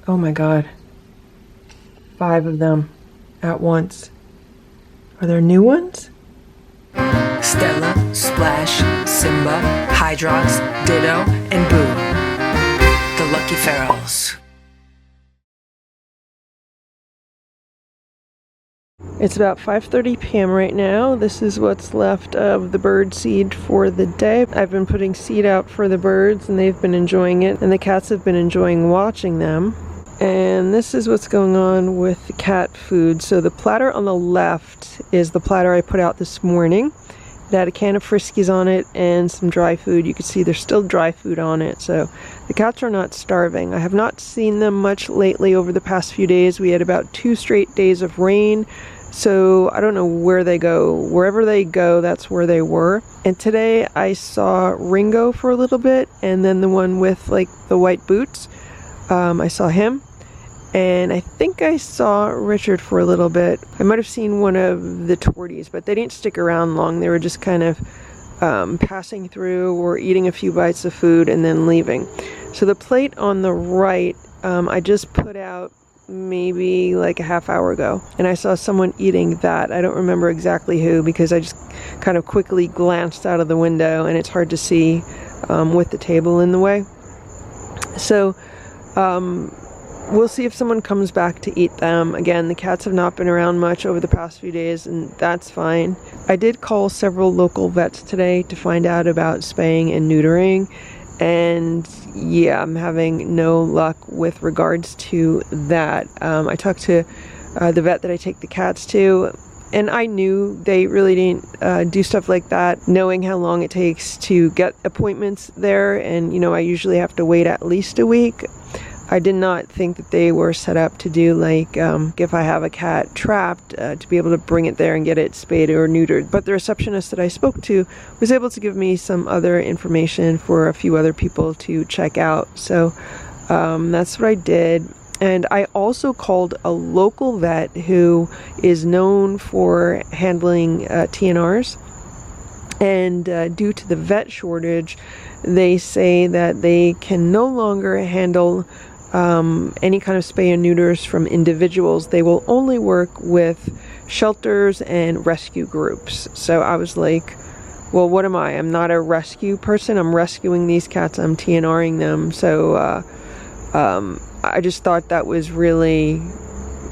Oh my God. 5 of them at once. Are there new ones? Stella, Splash, Simba, Hydrox, Ditto, and Boo. The Lucky Ferals. It's about 5:30 p.m. right now. This is what's left of the bird seed for the day. I've been putting seed out for the birds and they've been enjoying it, and the cats have been enjoying watching them. And this is what's going on with the cat food. So the platter on the left is the platter I put out this morning. It had a can of Friskies on it and some dry food. You can see there's still dry food on it, so the cats are not starving. I have not seen them much lately over the past few days. We had about 2 straight days of rain, so I don't know where they go. Wherever they go, that's where they were. And today I saw Ringo for a little bit, and then the one with like the white boots. I saw him. And I think I saw Richard for a little bit. I might have seen one of the torties, but they didn't stick around long. They were just kind of passing through or eating a few bites of food and then leaving. So the plate on the right, I just put out maybe like a half hour ago. And I saw someone eating that. I don't remember exactly who, because I just kind of quickly glanced out of the window and it's hard to see with the table in the way. So, we'll see if someone comes back to eat them. Again, the cats have not been around much over the past few days, and that's fine. I did call several local vets today to find out about spaying and neutering, and yeah, I'm having no luck with regards to that. I talked to the vet that I take the cats to, and I knew they really didn't do stuff like that, knowing how long it takes to get appointments there, and you know, I usually have to wait at least a week. I did not think that they were set up to do like if I have a cat trapped to be able to bring it there and get it spayed or neutered. But the receptionist that I spoke to was able to give me some other information for a few other people to check out. So that's what I did. And I also called a local vet who is known for handling TNRs. And due to the vet shortage, they say that they can no longer handle any kind of spay and neuters from individuals. They will only work with shelters and rescue groups. So I was like, well, what am I? I'm not a rescue person. I'm rescuing these cats. I'm TNRing them. So I just thought that was really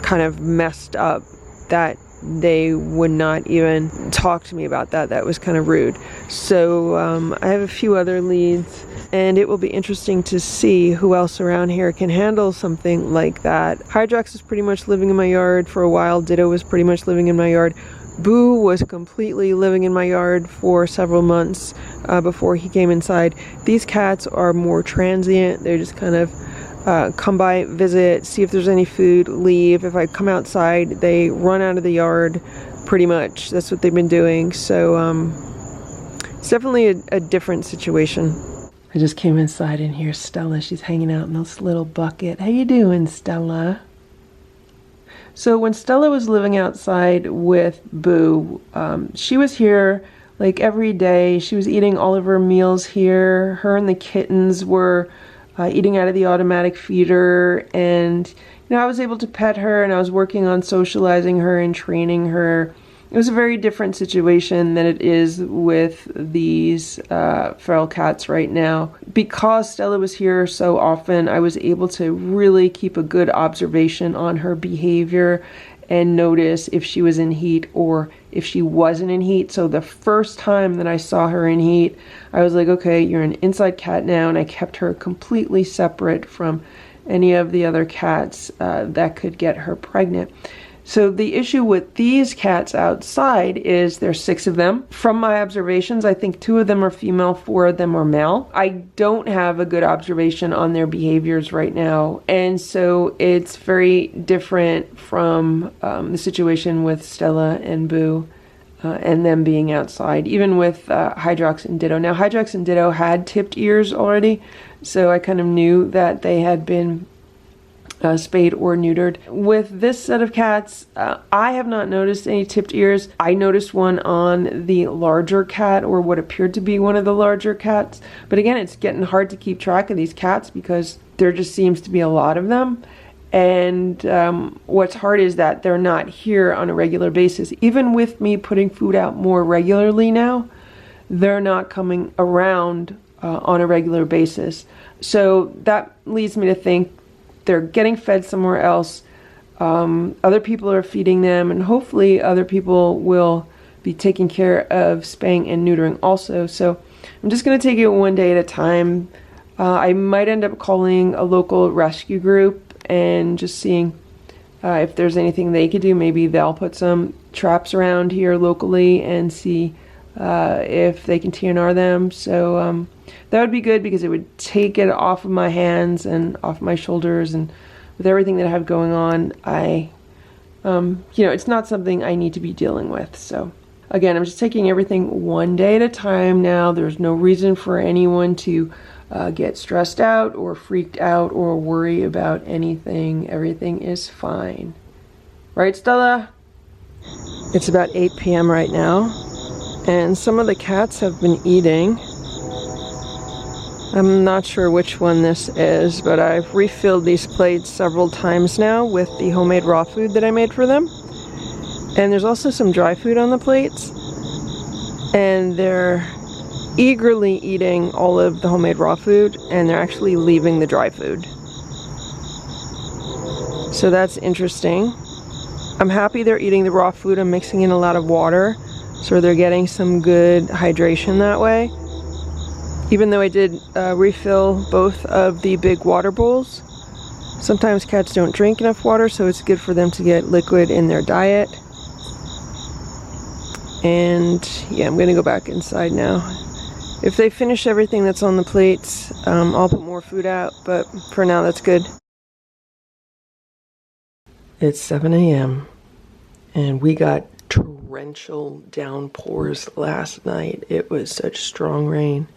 kind of messed up that they would not even talk to me about that. That was kind of rude. So I have a few other leads, and it will be interesting to see who else around here can handle something like that. Hydrox is pretty much living in my yard for a while. Ditto was pretty much living in my yard. Boo was completely living in my yard for several months before he came inside. These cats are more transient. They're just kind of come by, visit, see if there's any food, leave. If I come outside, they run out of the yard, pretty much. That's what they've been doing. So it's definitely a different situation. I just came inside and here's Stella. She's hanging out in this little bucket. How you doing, Stella? So when Stella was living outside with Boo, she was here like every day. She was eating all of her meals here. Her and the kittens were eating out of the automatic feeder, and you know, I was able to pet her, and I was working on socializing her and training her. It was a very different situation than it is with these feral cats right now. Because Stella was here so often, I was able to really keep a good observation on her behavior and notice if she was in heat or if she wasn't in heat. So the first time that I saw her in heat, I was like, okay, you're an inside cat now, and I kept her completely separate from any of the other cats that could get her pregnant. So the issue with these cats outside is there's 6 of them. From my observations, I think 2 of them are female, 4 of them are male. I don't have a good observation on their behaviors right now. And so it's very different from the situation with Stella and Boo and them being outside, even with Hydrox and Ditto. Now, Hydrox and Ditto had tipped ears already, so I kind of knew that they had been spayed or neutered. With this set of cats, I have not noticed any tipped ears. I noticed one on the larger cat, or what appeared to be one of the larger cats. But again, it's getting hard to keep track of these cats because there just seems to be a lot of them. And what's hard is that they're not here on a regular basis. Even with me putting food out more regularly now, they're not coming around on a regular basis. So that leads me to think they're getting fed somewhere else. Other people are feeding them, and hopefully other people will be taking care of spaying and neutering also. So I'm just going to take it one day at a time. I might end up calling a local rescue group and just seeing if there's anything they could do. Maybe they'll put some traps around here locally and see if they can TNR them. So that would be good, because it would take it off of my hands and off my shoulders. And with everything that I have going on, it's not something I need to be dealing with. So again, I'm just taking everything one day at a time now. There's no reason for anyone to get stressed out or freaked out or worry about anything. Everything is fine. Right, Stella? It's about 8 p.m. right now, and some of the cats have been eating. I'm not sure which one this is, but I've refilled these plates several times now with the homemade raw food that I made for them. And there's also some dry food on the plates, and they're eagerly eating all of the homemade raw food, and they're actually leaving the dry food. So that's interesting. I'm happy they're eating the raw food. I'm mixing in a lot of water, so they're getting some good hydration that way. Even though I did refill both of the big water bowls, sometimes cats don't drink enough water, so it's good for them to get liquid in their diet. And yeah, I'm gonna go back inside now. If they finish everything that's on the plates, I'll put more food out, but for now that's good. It's 7 a.m. and we got torrential downpours last night. It was such strong rain.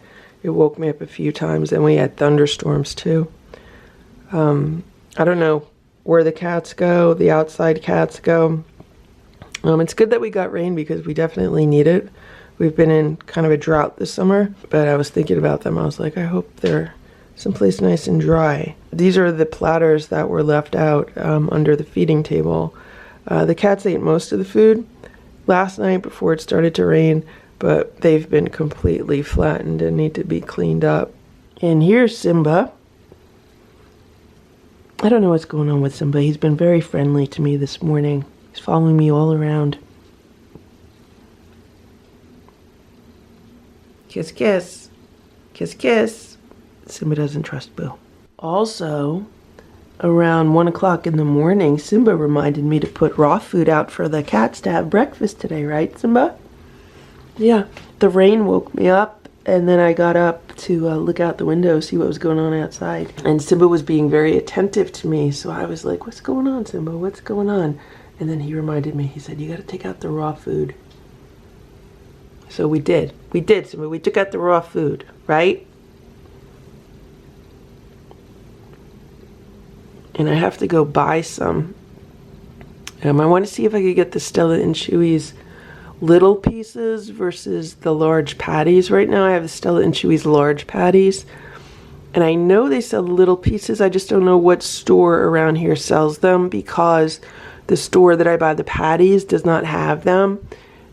It woke me up a few times, and we had thunderstorms too. I don't know where the cats go, the outside cats go. It's good that we got rain, because we definitely need it. We've been in kind of a drought this summer, but I was thinking about them. I was like, I hope they're someplace nice and dry. These are the platters that were left out under the feeding table. The cats ate most of the food last night before it started to rain, but they've been completely flattened and need to be cleaned up. And here's Simba. I don't know what's going on with Simba. He's been very friendly to me this morning. He's following me all around. Kiss, kiss. Kiss, kiss. Simba doesn't trust Boo. Also, around 1 o'clock in the morning, Simba reminded me to put raw food out for the cats to have breakfast today, right, Simba? Yeah, the rain woke me up, and then I got up to look out the window, see what was going on outside. And Simba was being very attentive to me, so I was like, what's going on, Simba? What's going on? And then he reminded me, he said, you gotta take out the raw food. So we did, Simba. We took out the raw food, right? And I have to go buy some. I want to see if I could get the Stella and Chewy's little pieces versus the large patties. Right now I have the Stella and Chewy's large patties. And I know they sell the little pieces. I just don't know what store around here sells them, because the store that I buy the patties does not have them.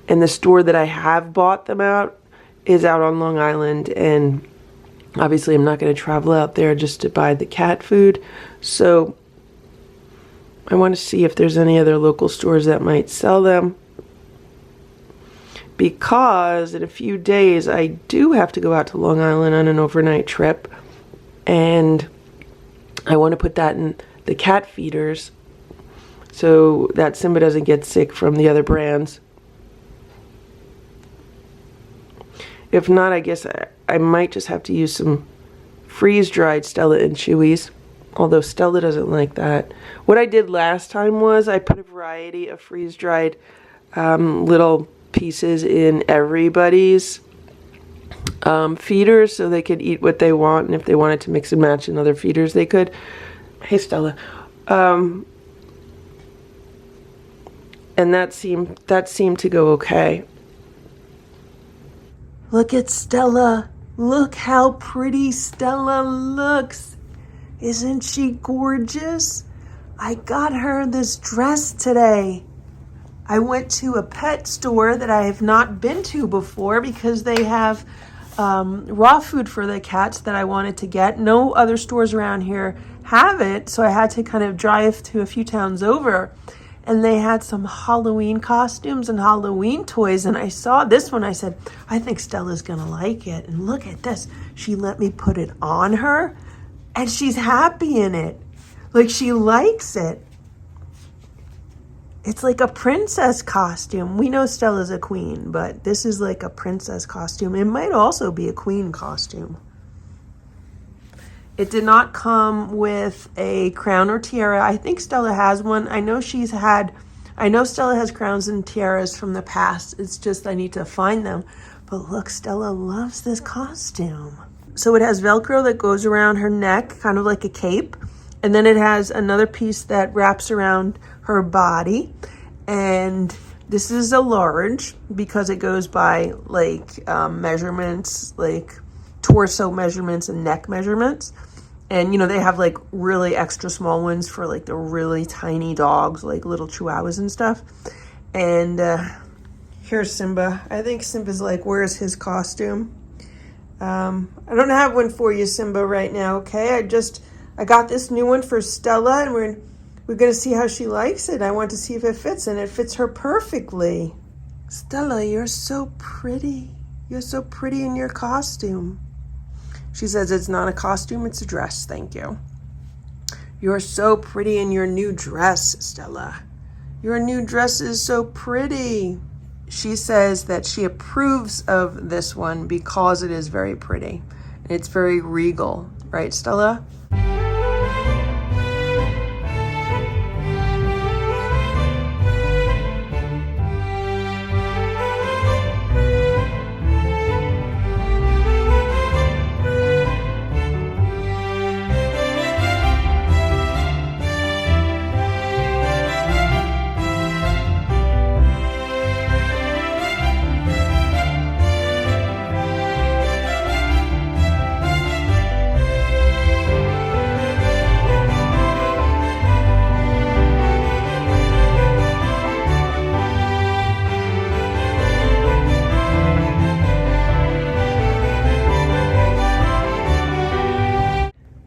And the store that I have bought them out is out on Long Island, and obviously I'm not going to travel out there just to buy the cat food. So I want to see if there's any other local stores that might sell them, because in a few days I do have to go out to Long Island on an overnight trip, and I want to put that in the cat feeders so that Simba doesn't get sick from the other brands. If not, I guess I might just have to use some freeze-dried Stella and Chewy's, although Stella doesn't like that. What I did last time was I put a variety of freeze-dried little pieces in everybody's feeders, so they could eat what they want, and if they wanted to mix and match in other feeders, they could. Hey, Stella. And that seemed to go okay. Look at Stella. Look how pretty Stella looks. Isn't she gorgeous? I got her this dress today. I went to a pet store that I have not been to before because they have raw food for the cats that I wanted to get. No other stores around here have it, so I had to kind of drive to a few towns over. And they had some Halloween costumes and Halloween toys, and I saw this one. I said, I think Stella's gonna like it. And look at this. She let me put it on her, and she's happy in it. Like, she likes it. It's like a princess costume. We know Stella's a queen, but this is like a princess costume. It might also be a queen costume. It did not come with a crown or tiara. I think Stella has one. I know Stella has crowns and tiaras from the past. It's just I need to find them. But look, Stella loves this costume. So it has Velcro that goes around her neck, kind of like a cape. And then it has another piece that wraps around her body. And this is a large because it goes by like measurements, like torso measurements and neck measurements. And, you know, they have like really extra small ones for like the really tiny dogs, like little chihuahuas and stuff. And here's Simba. I think Simba's like, where's his costume? I don't have one for you, Simba, right now, okay? I got this new one for Stella, and we're going to see how she likes it. I want to see if it fits, and it fits her perfectly. Stella, you're so pretty. You're so pretty in your costume. She says it's not a costume, it's a dress. Thank you. You're so pretty in your new dress, Stella. Your new dress is so pretty. She says that she approves of this one because it is very pretty. It's very regal. Right, Stella?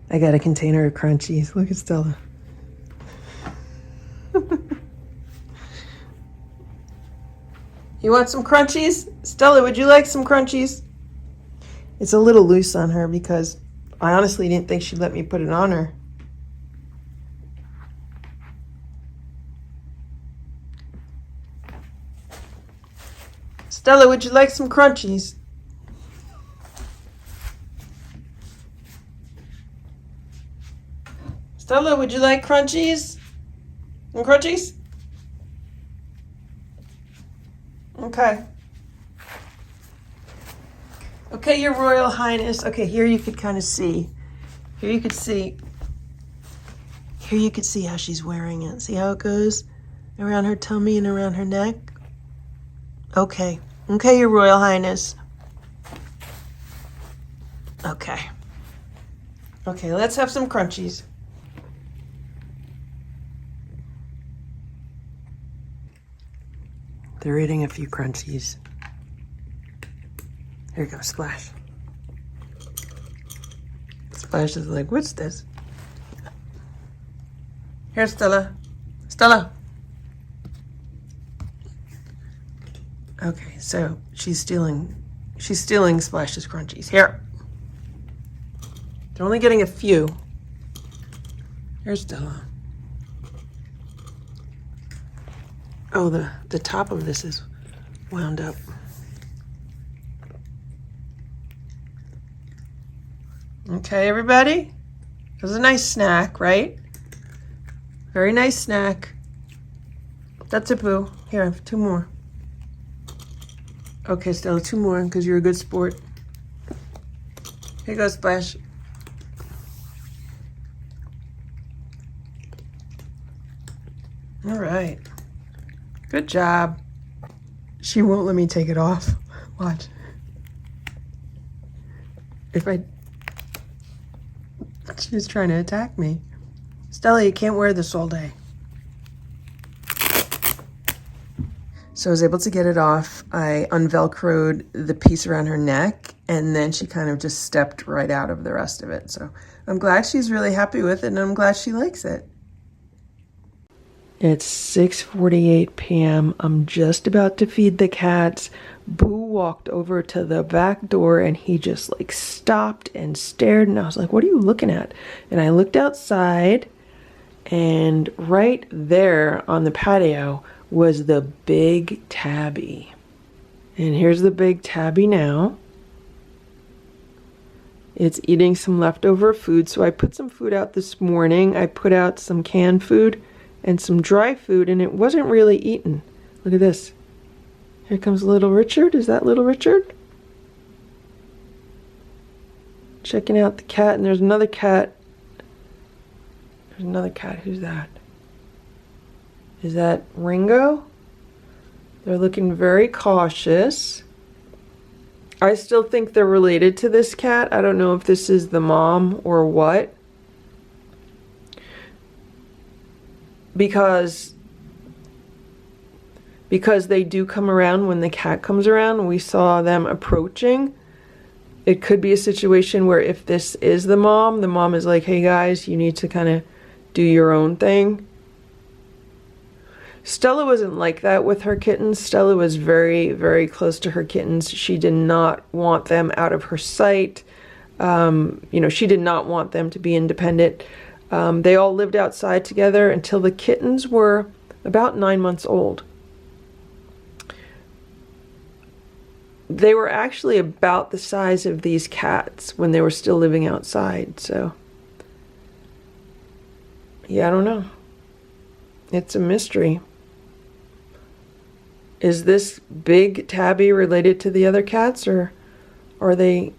I got a container of crunchies. Look at Stella. You want some crunchies? Stella, would you like some crunchies? It's a little loose on her because I honestly didn't think she'd let me put it on her. Stella, would you like some crunchies? Stella, would you like crunchies? Some crunchies? Okay. Okay, Your Royal Highness. Okay, here you could kind of see. Here you could see how she's wearing it. See how it goes around her tummy and around her neck? Okay. Okay, Your Royal Highness. Okay. Okay, let's have some crunchies. They're eating a few crunchies. Here you go, Splash. Splash is like, what's this? Here, Stella. Stella. Okay, so she's stealing Splash's crunchies. Here. They're only getting a few. Here's Stella. Oh, the top of this is wound up. Okay, everybody? It was a nice snack, right? Very nice snack. That's it, Boo. Here, I have 2 more. Okay, Stella, 2 more because you're a good sport. Here you go, Splash. All right. Good job. She won't let me take it off. Watch. If I She's trying to attack me. Stella, you can't wear this all day. So I was able to get it off. I unvelcroed the piece around her neck, and then she kind of just stepped right out of the rest of it. So I'm glad she's really happy with it, and I'm glad she likes it. It's 6:48 p.m. I'm just about to feed the cats. Boo walked over to the back door, and he just like stopped and stared, and I was like, what are you looking at? And I looked outside, and right there on the patio was the big tabby. And here's the big tabby now. It's eating some leftover food. So I put some food out this morning. I put out some canned food and some dry food, and it wasn't really eaten. Look at this. Here comes little Richard. Is that little Richard? Checking out the cat, and there's another cat. There's another cat. Who's that? Is that Ringo? They're looking very cautious. I still think they're related to this cat. I don't know if this is the mom or what. Because they do come around when the cat comes around. We saw them approaching. It could be a situation where if this is the mom is like, hey guys, you need to kind of do your own thing. Stella wasn't like that with her kittens. Stella was very, very close to her kittens. She did not want them out of her sight. She did not want them to be independent. They all lived outside together until the kittens were about 9 months old. They were actually about the size of these cats when they were still living outside. So, yeah, I don't know. It's a mystery. Is this big tabby related to the other cats, or are they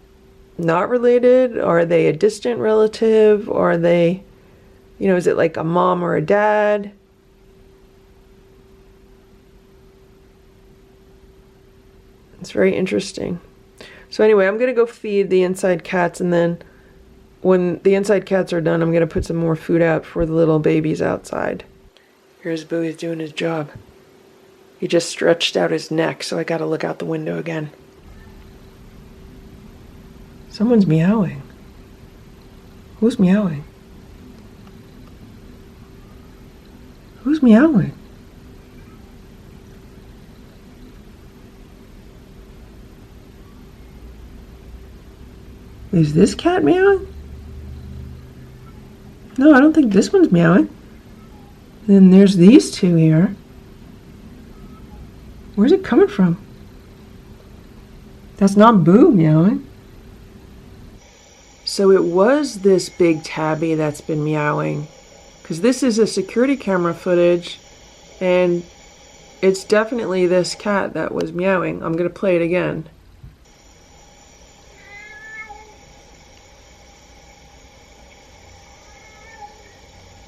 not related? Are they a distant relative? Or are they, is it like a mom or a dad? It's very interesting. So anyway, I'm going to go feed the inside cats, and then when the inside cats are done, I'm going to put some more food out for the little babies outside. Here's Boo, he's doing his job. He just stretched out his neck, so I got to look out the window again. Someone's meowing. Who's meowing? Who's meowing? Is this cat meowing? No, I don't think this one's meowing. Then there's these two here. Where's it coming from? That's not Boo meowing. So it was this big tabby that's been meowing, because this is a security camera footage, and it's definitely this cat that was meowing. I'm going to play it again.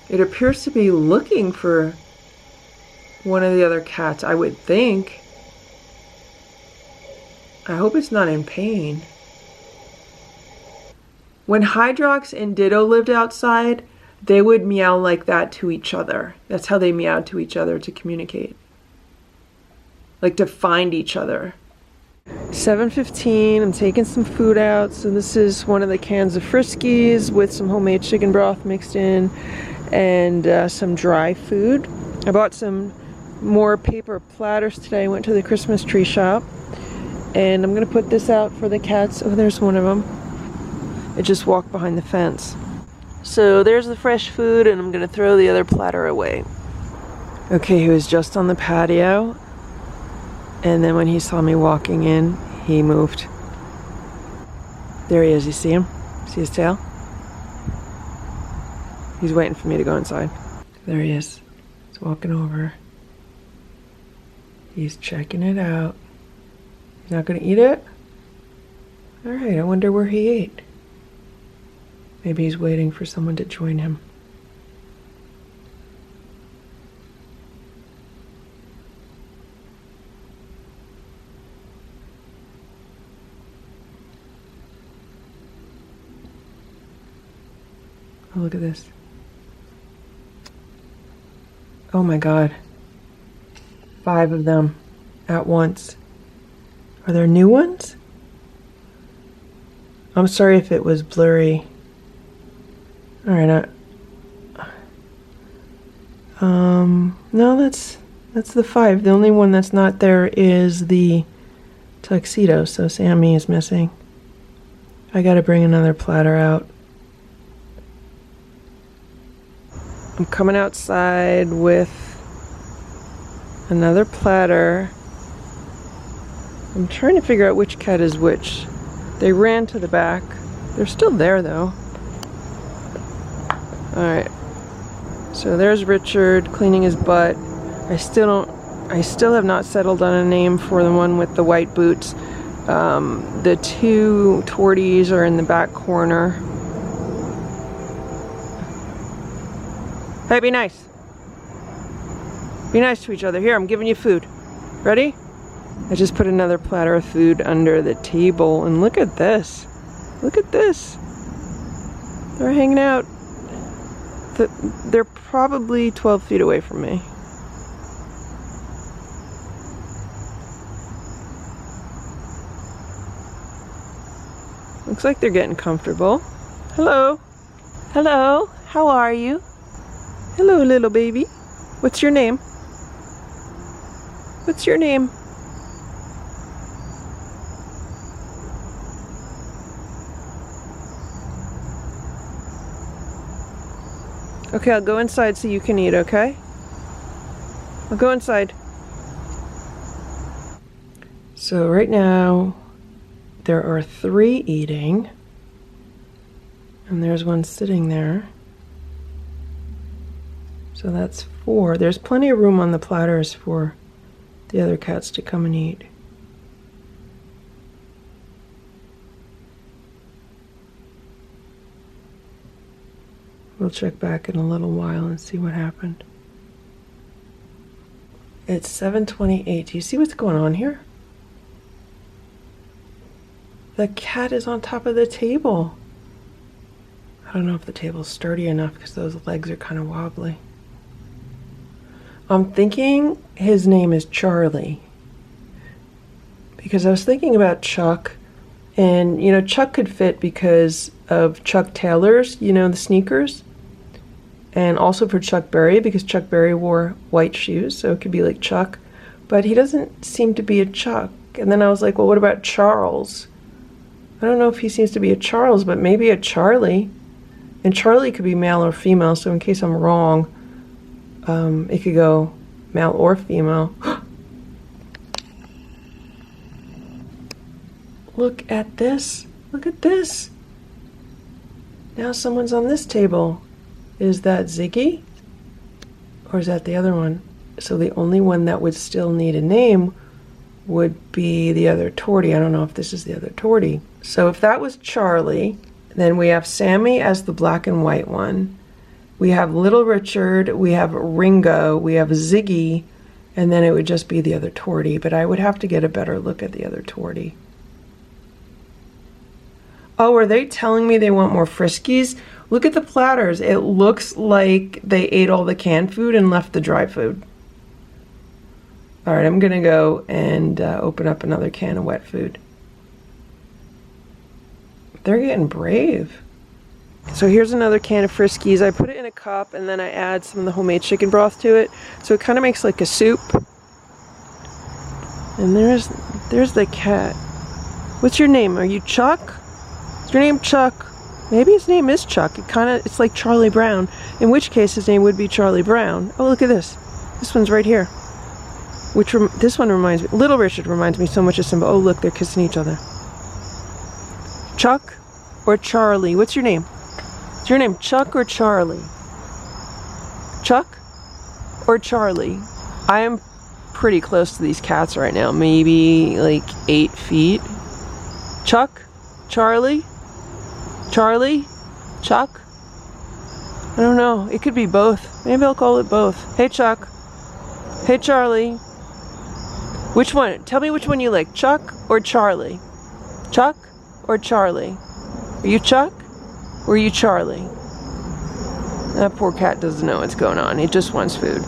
It appears to be looking for one of the other cats, I would think. I hope it's not in pain. When Hydrox and Ditto lived outside, they would meow like that to each other. That's how they meowed to each other to communicate. Like to find each other. 7:15, I'm taking some food out. So this is one of the cans of Friskies with some homemade chicken broth mixed in and some dry food. I bought some more paper platters today. I went to the Christmas tree shop, and I'm gonna put this out for the cats. Oh, there's one of them. It just walked behind the fence. So there's the fresh food, and I'm gonna throw the other platter away. Okay, he was just on the patio, and then when he saw me walking in, he moved. There he is. You see him? See his tail? He's waiting for me to go inside. There he is. He's walking over. He's checking it out. He's not gonna eat it? Alright, I wonder where he ate. Maybe he's waiting for someone to join him. Oh, look at this. Oh my God. 5 of them at once. Are there new ones? I'm sorry if it was blurry. All right. No, that's the 5. The only one that's not there is the tuxedo, so Sammy is missing. I gotta bring another platter out. I'm coming outside with another platter. I'm trying to figure out which cat is which. They ran to the back. They're still there though. Alright. So there's Richard cleaning his butt. I still have not settled on a name for the one with the white boots. The 2 torties are in the back corner. Hey, be nice. Be nice to each other. Here, I'm giving you food. Ready? I just put another platter of food under the table, and look at this. Look at this. They're hanging out. They're probably 12 feet away from me. Looks like they're getting comfortable. Hello. Hello. How are you? Hello, little baby. What's your name? What's your name? Okay, I'll go inside so you can eat, okay? I'll go inside. So right now, there are 3 eating. And there's one sitting there. So that's 4. There's plenty of room on the platters for the other cats to come and eat. We'll check back in a little while and see what happened. It's 7:28. Do you see what's going on here? The cat is on top of the table. I don't know if the table's sturdy enough because those legs are kind of wobbly. I'm thinking his name is Charlie. Because I was thinking about Chuck, and you know, Chuck could fit because of Chuck Taylor's, you know, the sneakers. And also for Chuck Berry, because Chuck Berry wore white shoes, so it could be like Chuck. But he doesn't seem to be a Chuck. And then I was like, well, what about Charles? I don't know if he seems to be a Charles, but maybe a Charlie. And Charlie could be male or female, so in case I'm wrong, it could go male or female. Look at this. Look at this. Now someone's on this table. Is that Ziggy? Or is that the other one? So the only one that would still need a name would be the other tortie. I don't know if this is the other tortie. So if that was Charlie, then we have Sammy as the black and white one. We have Little Richard, we have Ringo, we have Ziggy, and then it would just be the other tortie. But I would have to get a better look at the other tortie. Oh, are they telling me they want more Friskies? Look at the platters. It looks like they ate all the canned food and left the dry food. All right, I'm gonna go and open up another can of wet food. They're getting brave. So here's another can of Friskies. I put it in a cup and then I add some of the homemade chicken broth to it. So it kind of makes like a soup. And there's the cat. What's your name? Are you Chuck? Is your name Chuck? Maybe his name is Chuck. It's like Charlie Brown. In which case his name would be Charlie Brown. Oh, look at this. This one's right here. This one reminds me, Little Richard reminds me so much of Simba. Oh, look, they're kissing each other. Chuck or Charlie? What's your name? Is your name Chuck or Charlie? Chuck or Charlie? I am pretty close to these cats right now. Maybe like 8 feet. Chuck? Charlie? Charlie? Chuck? I don't know. It could be both. Maybe I'll call it both. Hey, Chuck. Hey, Charlie. Which one? Tell me which one you like. Chuck or Charlie? Chuck or Charlie? Are you Chuck or are you Charlie? That poor cat doesn't know what's going on. It just wants food.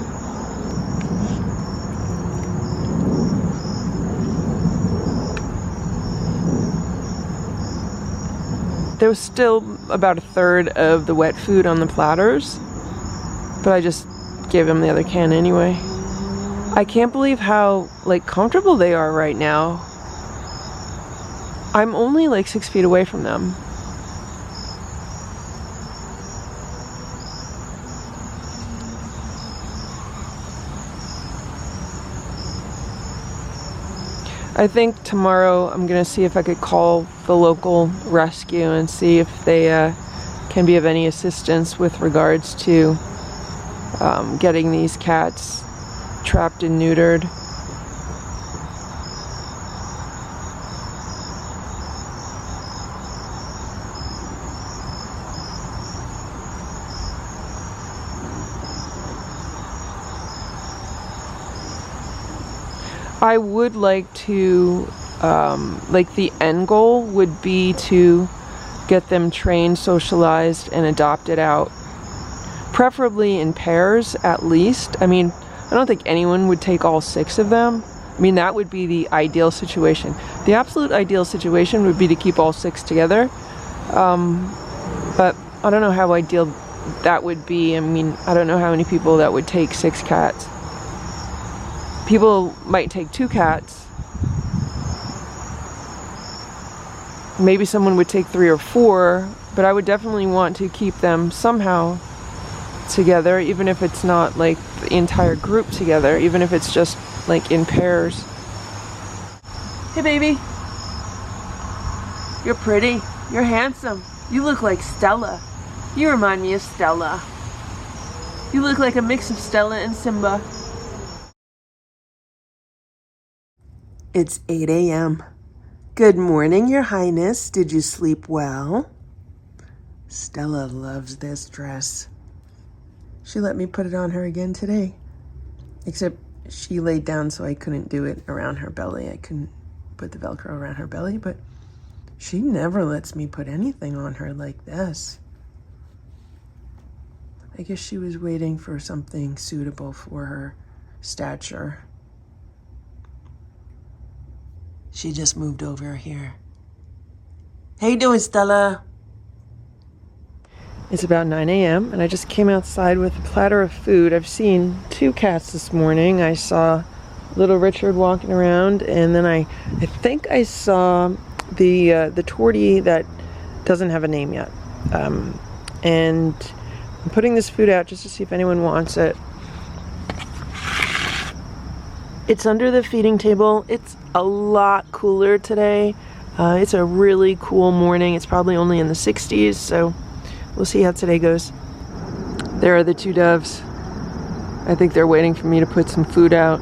There was still about a third of the wet food on the platters, but I just gave him the other can anyway. I can't believe how, like, comfortable they are right now. I'm only like 6 feet away from them. I think tomorrow I'm gonna see if I could call the local rescue and see if they can be of any assistance with regards to getting these cats trapped and neutered. I would like to, like, the end goal would be to get them trained, socialized, and adopted out. Preferably in pairs, at least. I mean, I don't think anyone would take all 6 of them. I mean, that would be the ideal situation. The absolute ideal situation would be to keep all 6 together. But I don't know how ideal that would be. I mean, I don't know how many people that would take 6 cats. People might take 2 cats. Maybe someone would take 3 or 4, but I would definitely want to keep them somehow together, even if it's not like the entire group together, even if it's just like in pairs. Hey baby, you're pretty, you're handsome, you look like Stella. You remind me of Stella. You look like a mix of Stella and Simba. It's 8 a.m. Good morning, Your Highness. Did you sleep well? Stella loves this dress. She let me put it on her again today. Except she laid down so I couldn't do it around her belly. I couldn't put the Velcro around her belly, but she never lets me put anything on her like this. I guess she was waiting for something suitable for her stature. She just moved over here. How you doing, Stella? It's about 9 a.m. and I just came outside with a platter of food. I've seen 2 cats this morning. I saw little Richard walking around, and then I think I saw the tortie that doesn't have a name yet. And I'm putting this food out just to see if anyone wants it. It's under the feeding table. It's a lot cooler today. It's a really cool morning. It's probably only in the 60s, so we'll see how today goes. There are the 2 doves. I think they're waiting for me to put some food out.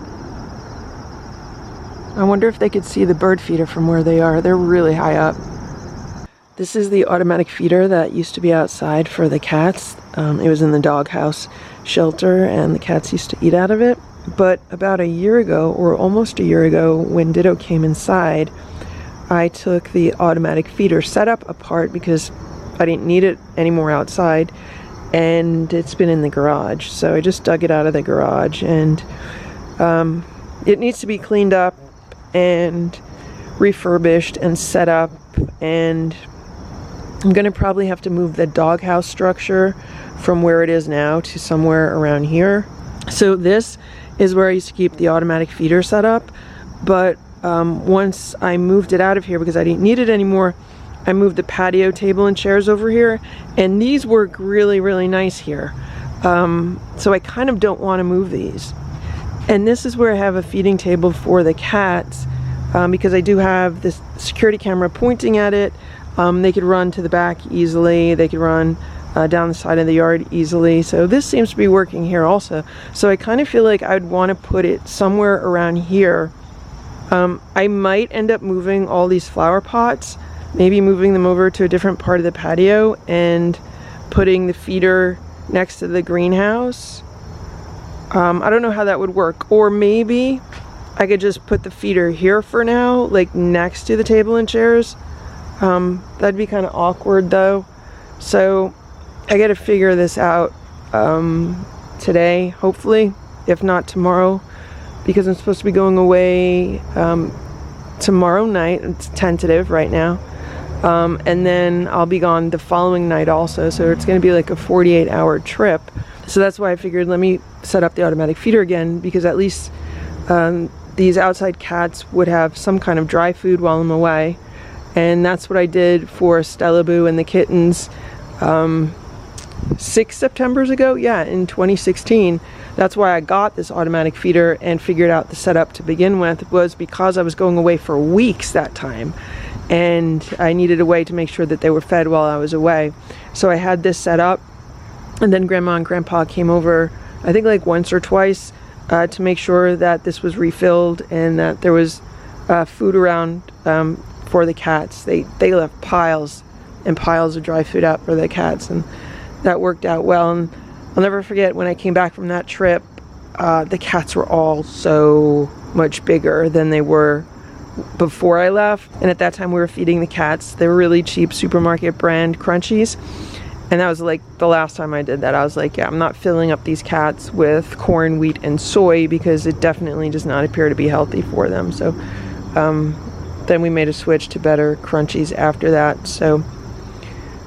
I wonder if they could see the bird feeder from where they are. They're really high up. This is the automatic feeder that used to be outside for the cats. It was in the doghouse shelter, and the cats used to eat out of it. But about a year ago, or almost a year ago, when Ditto came inside, I took the automatic feeder setup apart because I didn't need it anymore outside, and it's been in the garage. So I just dug it out of the garage, and it needs to be cleaned up and refurbished and set up, and I'm gonna probably have to move the doghouse structure from where it is now to somewhere around here. So this is where I used to keep the automatic feeder set up, but once I moved it out of here because I didn't need it anymore, I moved the patio table and chairs over here, and these work really, really nice here. So I kind of don't want to move these. And this is where I have a feeding table for the cats, because I do have this security camera pointing at it. They could run to the back easily. They could run down the side of the yard easily. So this seems to be working here also. So I kind of feel like I'd want to put it somewhere around here. I might end up moving all these flower pots, maybe moving them over to a different part of the patio and putting the feeder next to the greenhouse. I don't know how that would work. Or maybe I could just put the feeder here for now, like next to the table and chairs. That'd be kind of awkward though. So I gotta figure this out. today, hopefully, if not tomorrow, because I'm supposed to be going away tomorrow night. It's tentative right now. And then I'll be gone the following night also, so it's going to be like a 48-hour trip. So that's why I figured let me set up the automatic feeder again, because at least these outside cats would have some kind of dry food while I'm away. And that's what I did for Stella Boo and the kittens 6 Septembers ago, yeah, in 2016. That's why I got this automatic feeder and figured out the setup to begin with, was because I was going away for weeks that time, and I needed a way to make sure that they were fed while I was away. So I had this set up, and then Grandma and Grandpa came over, I think like once or twice, to make sure that this was refilled and that there was food around for the cats. They left piles and piles of dry food out for the cats, and that worked out well. And I'll never forget when I came back from that trip, the cats were all so much bigger than they were before I left. And at that time we were feeding the cats, they were really cheap supermarket brand crunchies, and that was like the last time I did that. I was like, yeah, I'm not filling up these cats with corn, wheat, and soy, because it definitely does not appear to be healthy for them. So then we made a switch to better crunchies after that. So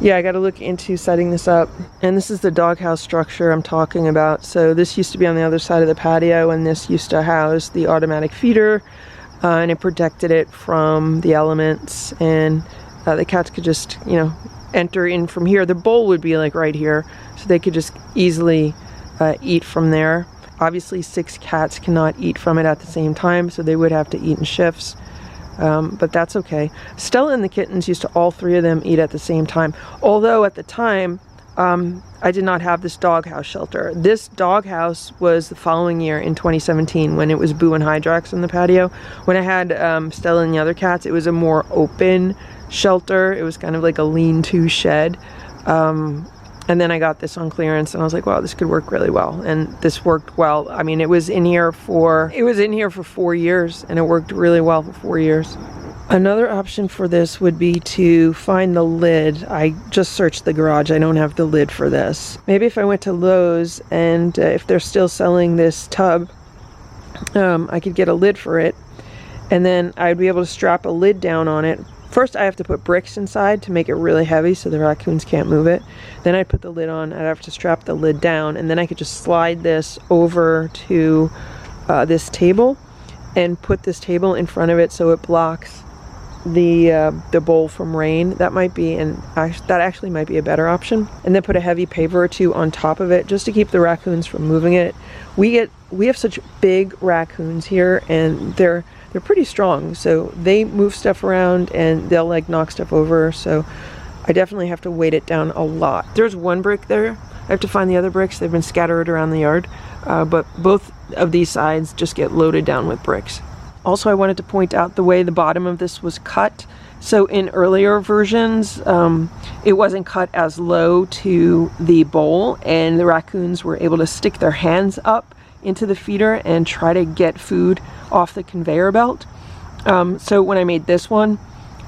yeah, I got to look into setting this up. And this is the doghouse structure I'm talking about. So this used to be on the other side of the patio, and this used to house the automatic feeder, and it protected it from the elements, and the cats could just, you know, enter in from here. The bowl would be like right here, so they could just easily eat from there. Obviously 6 cats cannot eat from it at the same time, so they would have to eat in shifts. But that's okay. Stella and the kittens used to, all 3 of them, eat at the same time. Although at the time, I did not have this doghouse shelter. This doghouse was the following year in 2017, when it was Boo and Hydrox on the patio. When I had Stella and the other cats, it was a more open shelter. It was kind of like a lean-to shed. And then I got this on clearance, and I was like, wow, this could work really well. And this worked well. I mean, it was in here for 4 years, and it worked really well for 4 years. Another option for this would be to find the lid. I just searched the garage. I don't have the lid for this. Maybe if I went to Lowe's, and if they're still selling this tub, I could get a lid for it, and then I'd be able to strap a lid down on it. First, I have to put bricks inside to make it really heavy so the raccoons can't move it. Then I'd put the lid on, I'd have to strap the lid down, and then I could just slide this over to this table and put this table in front of it so it blocks the bowl from rain. That might be, that actually might be a better option. And then put a heavy paver or 2 on top of it just to keep the raccoons from moving it. We have such big raccoons here, and they're pretty strong, so they move stuff around and they'll like knock stuff over, so I definitely have to weight it down a lot. There's one brick there. I have to find the other bricks. They've been scattered around the yard, but both of these sides just get loaded down with bricks. Also, I wanted to point out the way the bottom of this was cut. So in earlier versions, it wasn't cut as low to the bowl, and the raccoons were able to stick their hands up into the feeder and try to get food off the conveyor belt. So when I made this one,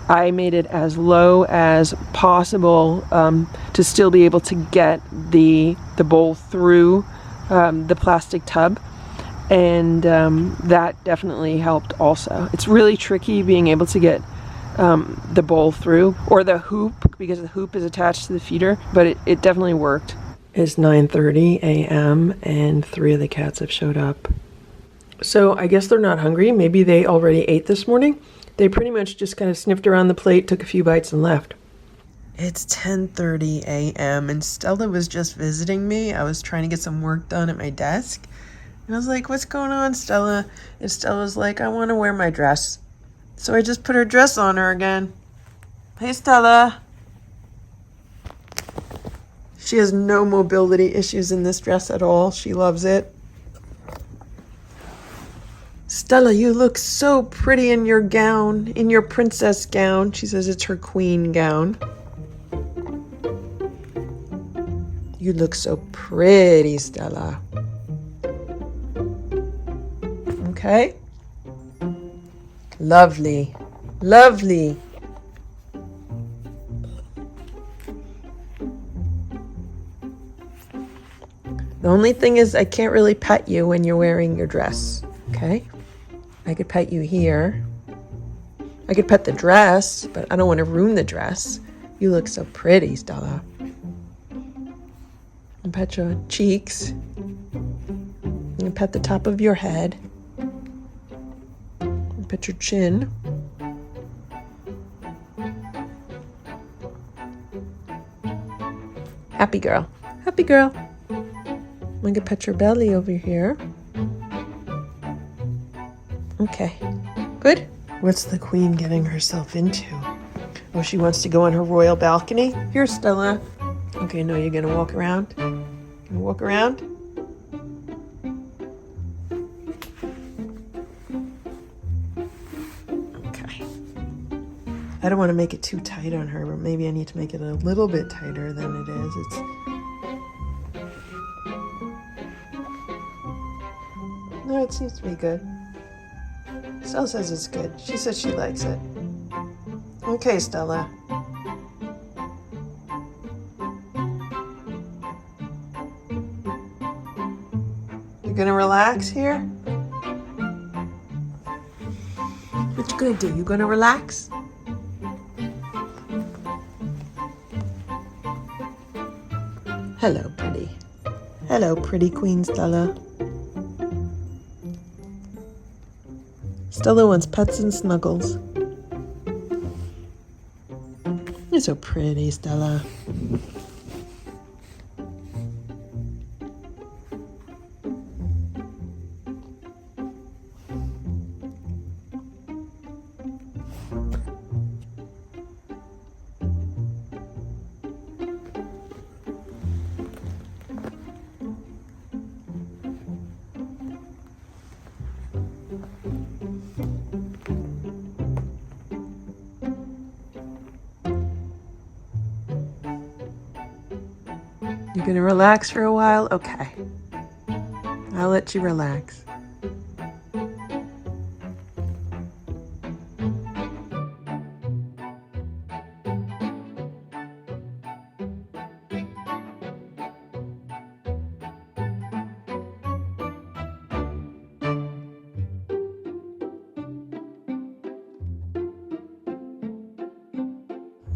I made it as low as possible to still be able to get the bowl through the plastic tub, and that definitely helped also. It's really tricky being able to get the bowl through, or the hoop, because the hoop is attached to the feeder, but it definitely worked. It's 9:30 a.m. and 3 of the cats have showed up. So I guess they're not hungry. Maybe they already ate this morning. They pretty much just kind of sniffed around the plate, took a few bites, and left. It's 10:30 a.m. and Stella was just visiting me. I was trying to get some work done at my desk. And I was like, what's going on, Stella? And Stella's like, I want to wear my dress. So I just put her dress on her again. Hey, Stella. She has no mobility issues in this dress at all. She loves it. Stella, you look so pretty in your gown, in your princess gown. She says it's her queen gown. You look so pretty, Stella. Okay. Lovely. Lovely. Only thing is I can't really pet you when you're wearing your dress, okay? I could pet you here. I could pet the dress, but I don't want to ruin the dress. You look so pretty, Stella. And pet your cheeks. And pet the top of your head. And pet your chin. Happy girl. Happy girl. I'm gonna pet your belly over here. Okay. Good. What's the queen getting herself into? Oh, she wants to go on her royal balcony? Here, Stella. Okay, no, you're gonna walk around? Gonna walk around? Okay. I don't want to make it too tight on her, but maybe I need to make it a little bit tighter than it is. No, it seems to be good. Stella says it's good. She says she likes it. Okay, Stella. You're gonna relax here? What you gonna do? You gonna relax? Hello, pretty. Hello, pretty Queen Stella. Stella wants pets and snuggles. You're so pretty, Stella. You're gonna relax for a while? Okay. I'll let you relax.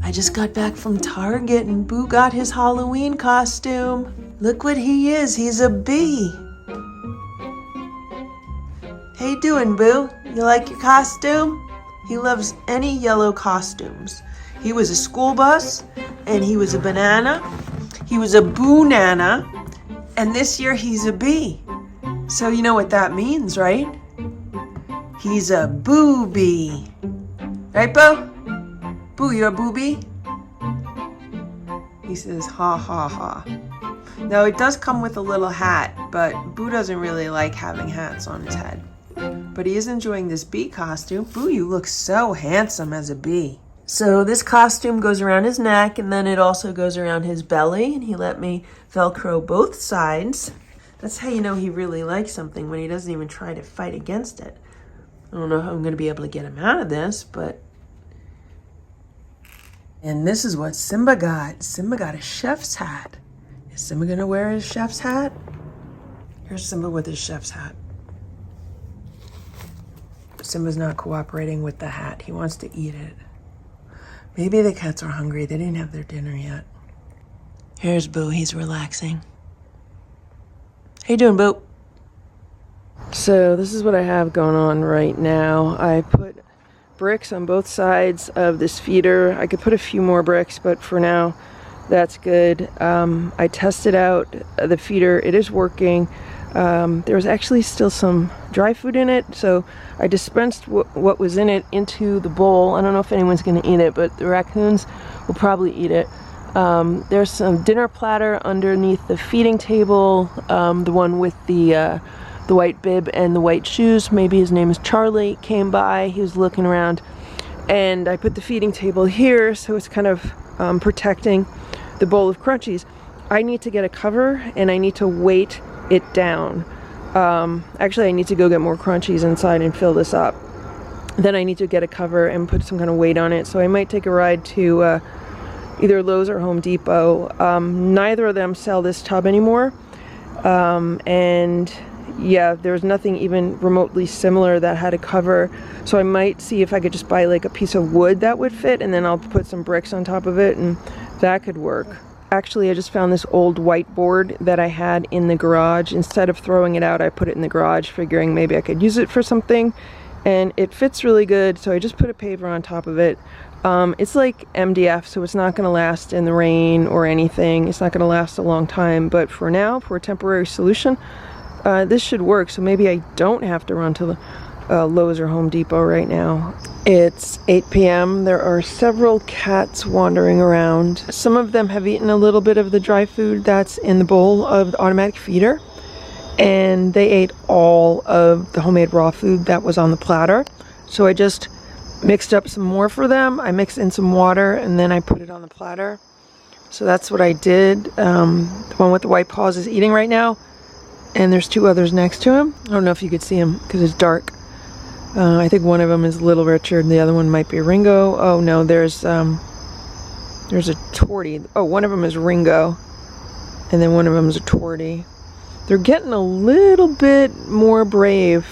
I just got back from Target and Boo got his Halloween costume. Look what he is. He's a bee. How you doing, Boo? You like your costume? He loves any yellow costumes. He was a school bus, and he was a banana. He was a boo-nana, and this year he's a bee. So you know what that means, right? He's a boo-bee. Right, Boo? Boo, you're a booby? He says, ha, ha, ha. Now, it does come with a little hat, but Boo doesn't really like having hats on his head. But he is enjoying this bee costume. Boo, you look so handsome as a bee. So this costume goes around his neck, and then it also goes around his belly, and he let me Velcro both sides. That's how you know he really likes something, when he doesn't even try to fight against it. I don't know how I'm going to be able to get him out of this, but... And this is what Simba got. Simba got a chef's hat. Is Simba gonna wear his chef's hat? Here's Simba with his chef's hat. Simba's not cooperating with the hat. He wants to eat it. Maybe the cats are hungry. They didn't have their dinner yet. Here's Boo. He's relaxing. How you doing, Boo? So this is what I have going on right now. I put bricks on both sides of this feeder. I could put a few more bricks, but for now that's good. I tested out the feeder. It is working. There was actually still some dry food in it, so I dispensed what was in it into the bowl. I don't know if anyone's going to eat it, but the raccoons will probably eat it. There's some dinner platter underneath the feeding table, the one with the white bib and the white shoes. Maybe his name is Charlie, came by. He was looking around, and I put the feeding table here, so it's kind of protecting the bowl of crunchies. I need to get a cover, and I need to weight it down. Actually, I need to go get more crunchies inside and fill this up. Then I need to get a cover and put some kind of weight on it, so I might take a ride to either Lowe's or Home Depot. Neither of them sell this tub anymore. And yeah, there was nothing even remotely similar that had a cover, so I might see if I could just buy like a piece of wood that would fit, and then I'll put some bricks on top of it, and that could work. Actually, I just found this old whiteboard that I had in the garage. Instead of throwing it out, I put it in the garage, figuring maybe I could use it for something, and it fits really good, so I just put a paver on top of it. It's like MDF, so it's not going to last in the rain or anything. It's not going to last a long time, but for now, for a temporary solution, this should work. So maybe I don't have to run to the Lowe's or Home Depot right now. It's 8 p.m. There are several cats wandering around. Some of them have eaten a little bit of the dry food that's in the bowl of the automatic feeder, and they ate all of the homemade raw food that was on the platter. So I just mixed up some more for them. I mixed in some water and then I put it on the platter. So that's what I did. The one with the white paws is eating right now, and there's two others next to him. I don't know if you could see him because it's dark. I think one of them is Little Richard and the other one might be Ringo. Oh no, there's a tortie. Oh, one of them is Ringo and then one of them is a tortie. They're getting a little bit more brave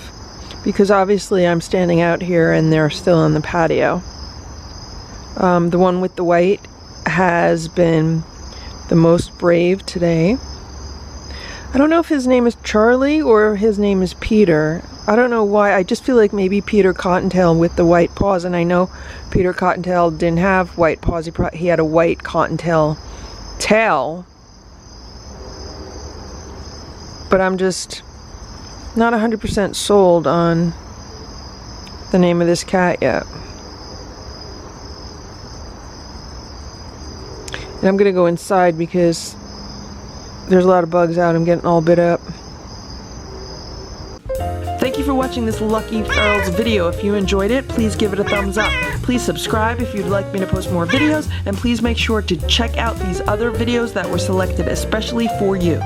because obviously I'm standing out here and they're still in the patio. The one with the white has been the most brave today. I don't know if his name is Charlie or his name is Peter. I don't know why. I just feel like maybe Peter Cottontail with the white paws, and I know Peter Cottontail didn't have white paws. He had a white cottontail tail. But I'm just not 100% sold on the name of this cat yet. And I'm gonna go inside because there's a lot of bugs out. I'm getting all bit up. Thank you for watching this Lucky Ferals video. If you enjoyed it, please give it a thumbs up. Please subscribe if you'd like me to post more videos, and please make sure to check out these other videos that were selected especially for you.